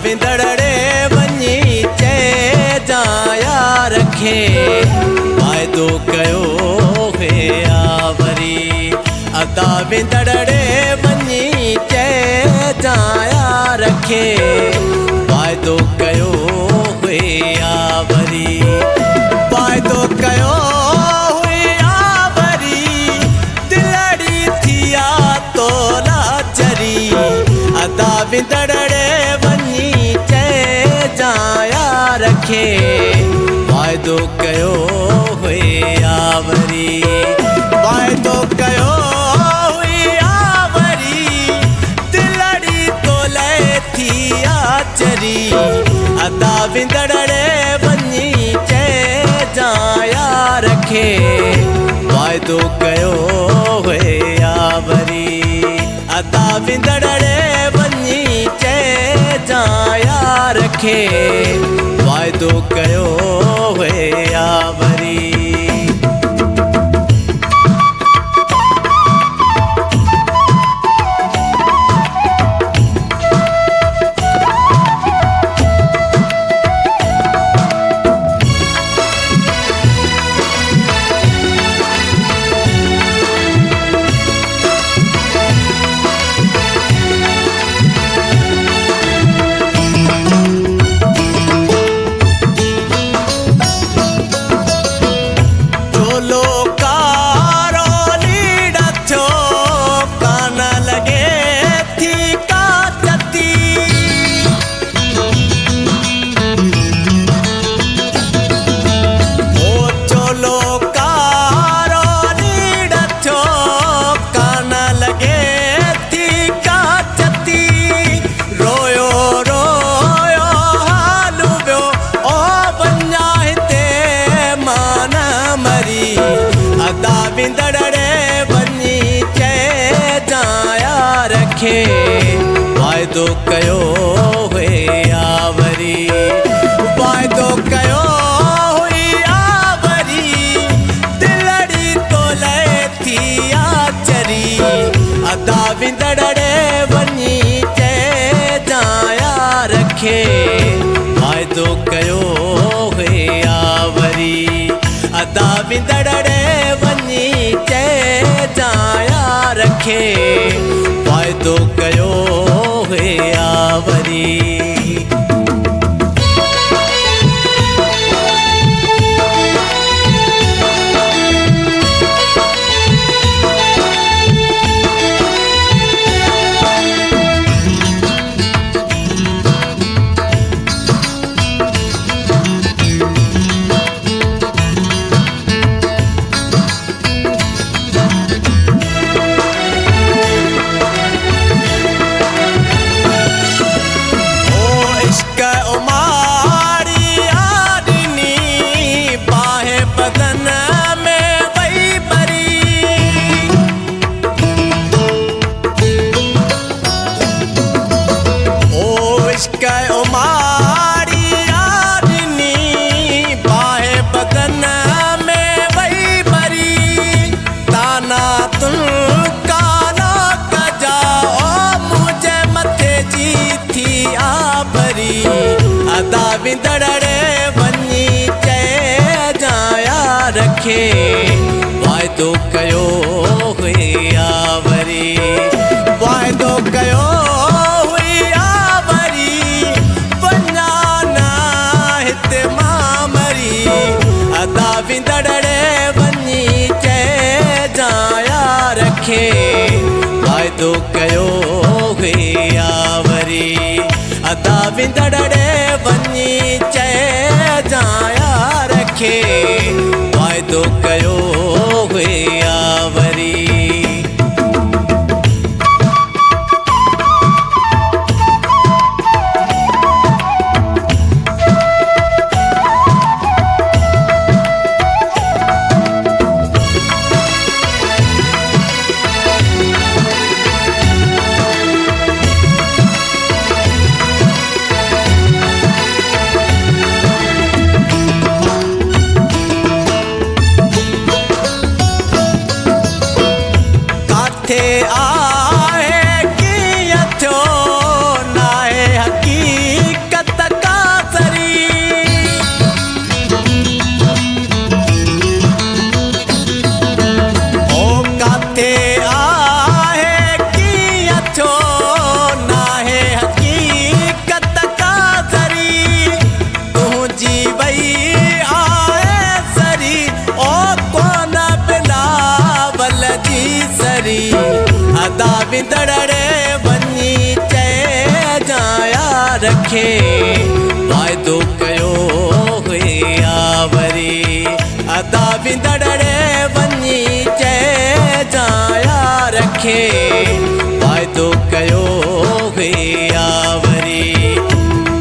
विंदड़े वञी चइजां यार खे वाइदो कयो हुया वरी। अदा विंदड़े वञी चइजां यार खे वाइदो कयो हुया वरी। वाइदो कयो हुया वरी दिलड़ी थिया तोला चरी। अदा विंदड़े खे वाइदो कयो हुया वरी। वाइदो कयो हुया वरी दिलड़ी तोले थिया चरी। अदा विंदड़े वञी चइजां यार खे वाइदो कयो हुया वरी। अदा विंदड़े वञी चइजां यार खे वाइदो कयो हुया वरी। अदा विंदड़े वञी चइजां यार खे वाइदो कयो हुया वरी। वाइदो कयो हुया वरी दिलड़ी तोले थिया चरी। अदा विंदड़े वञी चइजां यार खे वाइदो कयो हुया वरी। अदा विंदड़े वञी चइजां यार खे वाइदो कयो हुया वरी। अदा विंदड़े वञी चइजां यार खे वाइदो कयो हुया वरी। वाइदो कयो हुया वरी वञा ना हिते मां मरी। अदा विंदड़े वञी चइजां यार खे वाइदो कयो हुया वरी। अदा विंदड़े वञी चइजां यार खे वाइदो कयो हुया वरी। विंदड़ रे वञी चइजां रखे वाइदो कयो हुया वरी अदा विंदड़ रे वञी चइजां रखे वाइदो कयो हुया वरी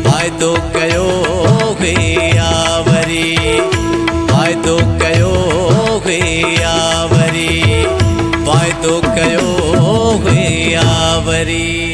वाइदो कयो हुया वरी वाइदो कयो हुया वरी वाइदो कयो हुया वरी।